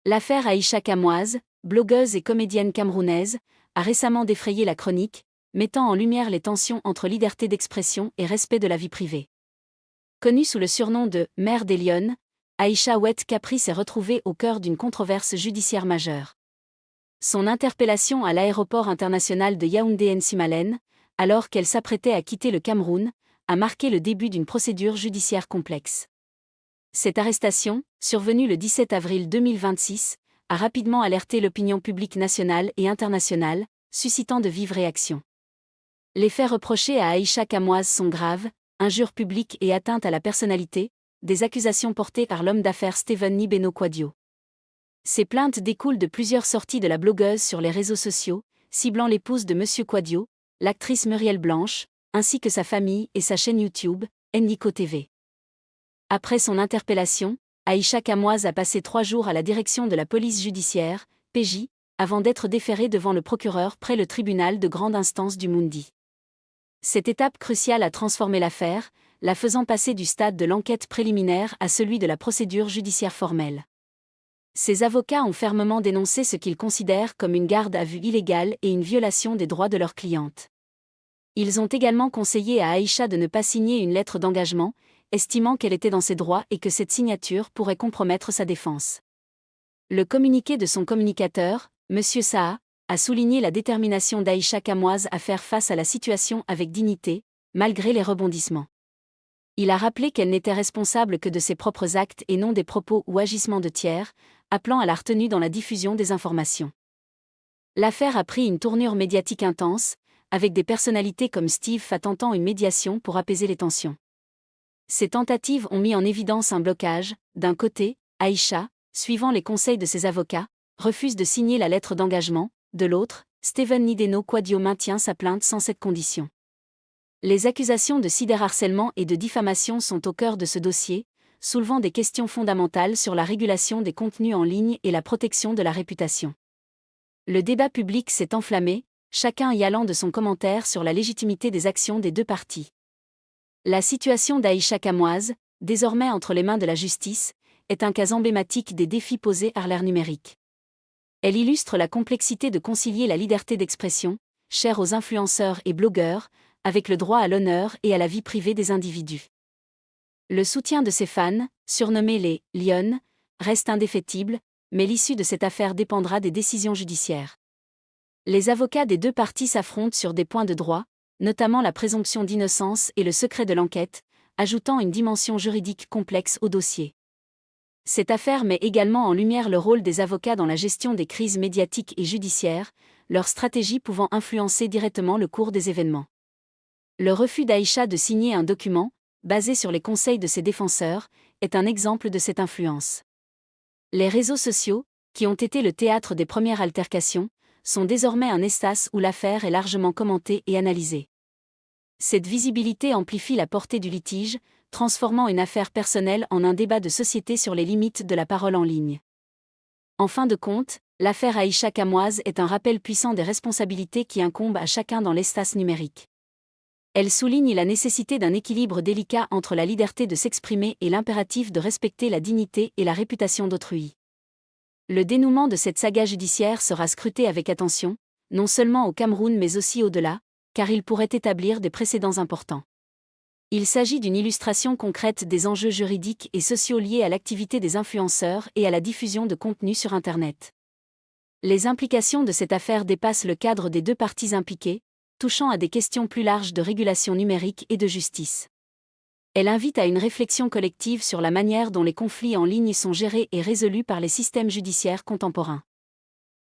L'affaire Aïcha Kamoise, blogueuse et comédienne camerounaise, a récemment défrayé la chronique, mettant en lumière les tensions entre liberté d'expression et respect de la vie privée. Connue sous le surnom de « Mère des Lionnes », Aïcha Oued Kapri s'est retrouvée au cœur d'une controverse judiciaire majeure. Son interpellation à l'aéroport international de Yaoundé-Nsimalen, alors qu'elle s'apprêtait à quitter le Cameroun, a marqué le début d'une procédure judiciaire complexe. Cette arrestation, survenue le 17 avril 2026, a rapidement alerté l'opinion publique nationale et internationale, suscitant de vives réactions. Les faits reprochés à Aïcha Kamoise sont graves: injures publiques et atteinte à la personnalité, des accusations portées par l'homme d'affaires Steven Nibeno Kwadio. Ces plaintes découlent de plusieurs sorties de la blogueuse sur les réseaux sociaux, ciblant l'épouse de M. Kwadio, l'actrice Muriel Blanche, ainsi que sa famille et sa chaîne YouTube, Ndiko TV. Après son interpellation, Aïcha Kamoise a passé 3 jours à la direction de la police judiciaire, PJ, avant d'être déférée devant le procureur près le tribunal de grande instance du Moundi. Cette étape cruciale a transformé l'affaire, la faisant passer du stade de l'enquête préliminaire à celui de la procédure judiciaire formelle. Ses avocats ont fermement dénoncé ce qu'ils considèrent comme une garde à vue illégale et une violation des droits de leurs clientes. Ils ont également conseillé à Aïcha de ne pas signer une lettre d'engagement, estimant qu'elle était dans ses droits et que cette signature pourrait compromettre sa défense. Le communiqué de son communicateur, M. Saha, a souligné la détermination d'Aïcha Kamoise à faire face à la situation avec dignité, malgré les rebondissements. Il a rappelé qu'elle n'était responsable que de ses propres actes et non des propos ou agissements de tiers, appelant à la retenue dans la diffusion des informations. L'affaire a pris une tournure médiatique intense, avec des personnalités comme Steve Fa tentant une médiation pour apaiser les tensions. Ces tentatives ont mis en évidence un blocage. D'un côté, Aïcha, suivant les conseils de ses avocats, refuse de signer la lettre d'engagement; de l'autre, Steven Nibeno Kwadio maintient sa plainte sans cette condition. Les accusations de cyberharcèlement et de diffamation sont au cœur de ce dossier, soulevant des questions fondamentales sur la régulation des contenus en ligne et la protection de la réputation. Le débat public s'est enflammé, chacun y allant de son commentaire sur la légitimité des actions des deux parties. La situation d'Aïcha Kamoise, désormais entre les mains de la justice, est un cas emblématique des défis posés par l'ère numérique. Elle illustre la complexité de concilier la liberté d'expression, chère aux influenceurs et blogueurs, avec le droit à l'honneur et à la vie privée des individus. Le soutien de ses fans, surnommés les « Lionnes », reste indéfectible, mais l'issue de cette affaire dépendra des décisions judiciaires. Les avocats des deux parties s'affrontent sur des points de droit, notamment la présomption d'innocence et le secret de l'enquête, ajoutant une dimension juridique complexe au dossier. Cette affaire met également en lumière le rôle des avocats dans la gestion des crises médiatiques et judiciaires, leur stratégie pouvant influencer directement le cours des événements. Le refus d'Aïcha de signer un document, basé sur les conseils de ses défenseurs, est un exemple de cette influence. Les réseaux sociaux, qui ont été le théâtre des premières altercations, sont désormais un espace où l'affaire est largement commentée et analysée. Cette visibilité amplifie la portée du litige, transformant une affaire personnelle en un débat de société sur les limites de la parole en ligne. En fin de compte, l'affaire Aïcha Kamoise est un rappel puissant des responsabilités qui incombent à chacun dans l'espace numérique. Elle souligne la nécessité d'un équilibre délicat entre la liberté de s'exprimer et l'impératif de respecter la dignité et la réputation d'autrui. Le dénouement de cette saga judiciaire sera scruté avec attention, non seulement au Cameroun mais aussi au-delà, car il pourrait établir des précédents importants. Il s'agit d'une illustration concrète des enjeux juridiques et sociaux liés à l'activité des influenceurs et à la diffusion de contenus sur Internet. Les implications de cette affaire dépassent le cadre des deux parties impliquées, touchant à des questions plus larges de régulation numérique et de justice. Elle invite à une réflexion collective sur la manière dont les conflits en ligne sont gérés et résolus par les systèmes judiciaires contemporains.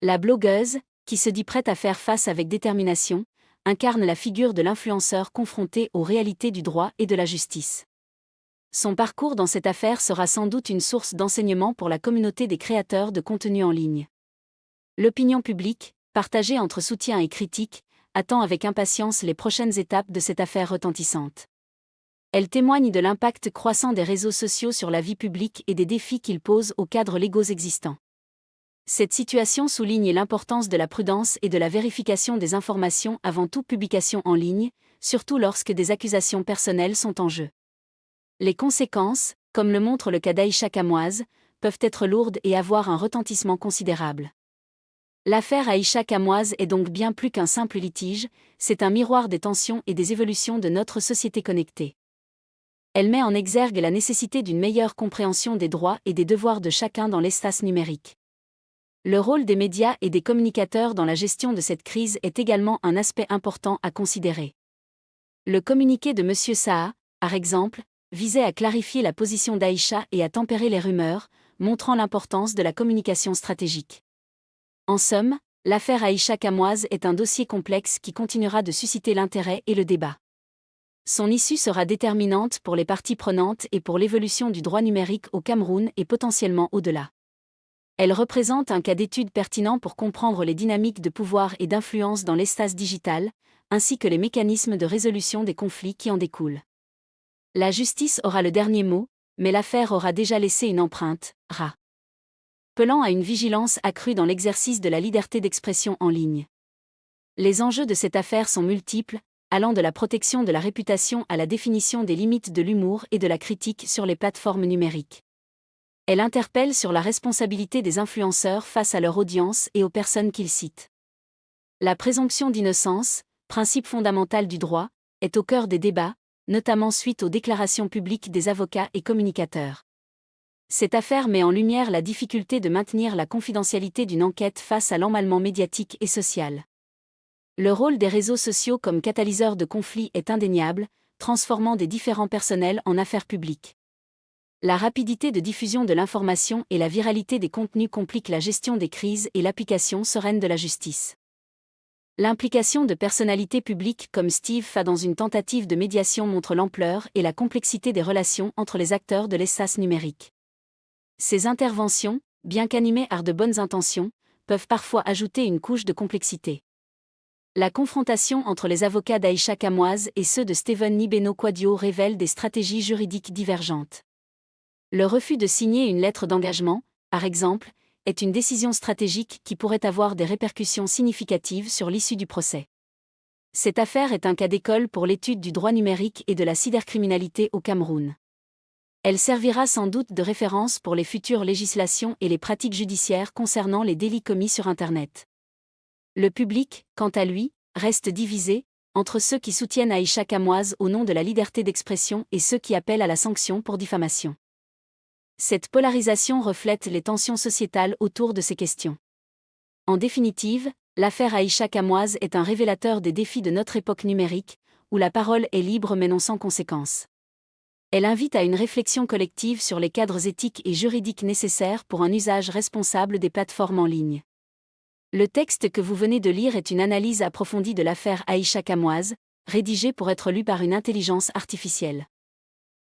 La blogueuse, qui se dit prête à faire face avec détermination, incarne la figure de l'influenceur confronté aux réalités du droit et de la justice. Son parcours dans cette affaire sera sans doute une source d'enseignement pour la communauté des créateurs de contenu en ligne. L'opinion publique, partagée entre soutien et critique, attend avec impatience les prochaines étapes de cette affaire retentissante. Elle témoigne de l'impact croissant des réseaux sociaux sur la vie publique et des défis qu'ils posent aux cadres légaux existants. Cette situation souligne l'importance de la prudence et de la vérification des informations avant toute publication en ligne, surtout lorsque des accusations personnelles sont en jeu. Les conséquences, comme le montre le cas d'Aïcha Kamoise, peuvent être lourdes et avoir un retentissement considérable. L'affaire Aïcha Kamoise est donc bien plus qu'un simple litige, c'est un miroir des tensions et des évolutions de notre société connectée. Elle met en exergue la nécessité d'une meilleure compréhension des droits et des devoirs de chacun dans l'espace numérique. Le rôle des médias et des communicateurs dans la gestion de cette crise est également un aspect important à considérer. Le communiqué de M. Saha, par exemple, visait à clarifier la position d'Aïcha et à tempérer les rumeurs, montrant l'importance de la communication stratégique. En somme, l'affaire Aïcha Kamoise est un dossier complexe qui continuera de susciter l'intérêt et le débat. Son issue sera déterminante pour les parties prenantes et pour l'évolution du droit numérique au Cameroun et potentiellement au-delà. Elle représente un cas d'étude pertinent pour comprendre les dynamiques de pouvoir et d'influence dans l'espace digital, ainsi que les mécanismes de résolution des conflits qui en découlent. La justice aura le dernier mot, mais l'affaire aura déjà laissé une empreinte, appelant à une vigilance accrue dans l'exercice de la liberté d'expression en ligne. Les enjeux de cette affaire sont multiples, allant de la protection de la réputation à la définition des limites de l'humour et de la critique sur les plateformes numériques. Elle interpelle sur la responsabilité des influenceurs face à leur audience et aux personnes qu'ils citent. La présomption d'innocence, principe fondamental du droit, est au cœur des débats, notamment suite aux déclarations publiques des avocats et communicateurs. Cette affaire met en lumière la difficulté de maintenir la confidentialité d'une enquête face à l'emballement médiatique et social. Le rôle des réseaux sociaux comme catalyseur de conflits est indéniable, transformant des différends personnels en affaires publiques. La rapidité de diffusion de l'information et la viralité des contenus compliquent la gestion des crises et l'application sereine de la justice. L'implication de personnalités publiques comme Steve Fa dans une tentative de médiation montre l'ampleur et la complexité des relations entre les acteurs de l'espace numérique. Ces interventions, bien qu'animées par de bonnes intentions, peuvent parfois ajouter une couche de complexité. La confrontation entre les avocats d'Aïcha Kamoise et ceux de Steven Nibeno Kwadio révèle des stratégies juridiques divergentes. Le refus de signer une lettre d'engagement, par exemple, est une décision stratégique qui pourrait avoir des répercussions significatives sur l'issue du procès. Cette affaire est un cas d'école pour l'étude du droit numérique et de la cybercriminalité au Cameroun. Elle servira sans doute de référence pour les futures législations et les pratiques judiciaires concernant les délits commis sur Internet. Le public, quant à lui, reste divisé, entre ceux qui soutiennent Aïcha Kamoise au nom de la liberté d'expression et ceux qui appellent à la sanction pour diffamation. Cette polarisation reflète les tensions sociétales autour de ces questions. En définitive, l'affaire Aïcha Kamoise est un révélateur des défis de notre époque numérique, où la parole est libre mais non sans conséquence. Elle invite à une réflexion collective sur les cadres éthiques et juridiques nécessaires pour un usage responsable des plateformes en ligne. Le texte que vous venez de lire est une analyse approfondie de l'affaire Aïcha Kamoise, rédigée pour être lue par une intelligence artificielle.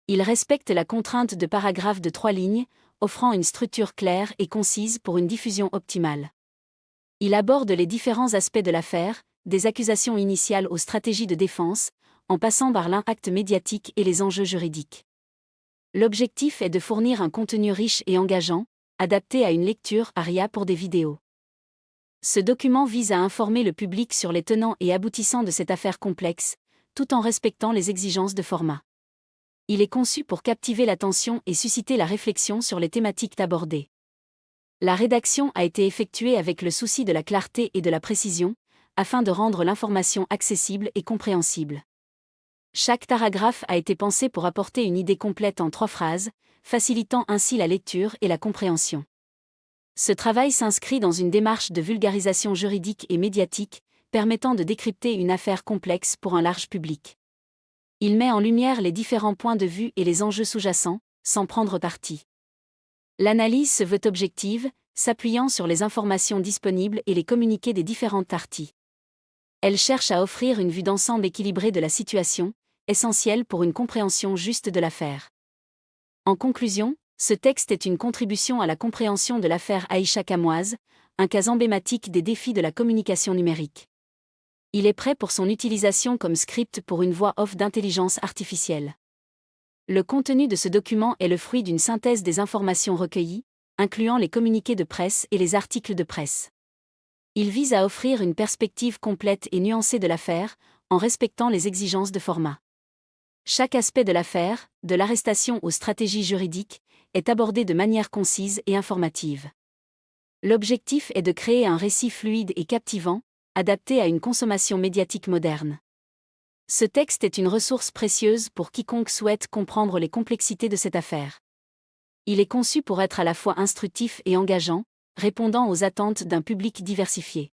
Il respecte la contrainte de paragraphe de 3 lignes, offrant une structure claire et concise pour une diffusion optimale. Il aborde les différents aspects de l'affaire, des accusations initiales aux stratégies de défense, en passant par l'impact médiatique et les enjeux juridiques. L'objectif est de fournir un contenu riche et engageant, adapté à une lecture ARIA pour des vidéos. Ce document vise à informer le public sur les tenants et aboutissants de cette affaire complexe, tout en respectant les exigences de format. Il est conçu pour captiver l'attention et susciter la réflexion sur les thématiques abordées. La rédaction a été effectuée avec le souci de la clarté et de la précision, afin de rendre l'information accessible et compréhensible. Chaque paragraphe a été pensé pour apporter une idée complète en 3 phrases, facilitant ainsi la lecture et la compréhension. Ce travail s'inscrit dans une démarche de vulgarisation juridique et médiatique, permettant de décrypter une affaire complexe pour un large public. Il met en lumière les différents points de vue et les enjeux sous-jacents, sans prendre parti. L'analyse se veut objective, s'appuyant sur les informations disponibles et les communiqués des différentes parties. Elle cherche à offrir une vue d'ensemble équilibrée de la situation, essentielle pour une compréhension juste de l'affaire. En conclusion, ce texte est une contribution à la compréhension de l'affaire Aïcha Kamoise, un cas emblématique des défis de la communication numérique. Il est prêt pour son utilisation comme script pour une voix off d'intelligence artificielle. Le contenu de ce document est le fruit d'une synthèse des informations recueillies, incluant les communiqués de presse et les articles de presse. Il vise à offrir une perspective complète et nuancée de l'affaire, en respectant les exigences de format. Chaque aspect de l'affaire, de l'arrestation aux stratégies juridiques, est abordé de manière concise et informative. L'objectif est de créer un récit fluide et captivant, adapté à une consommation médiatique moderne. Ce texte est une ressource précieuse pour quiconque souhaite comprendre les complexités de cette affaire. Il est conçu pour être à la fois instructif et engageant, répondant aux attentes d'un public diversifié.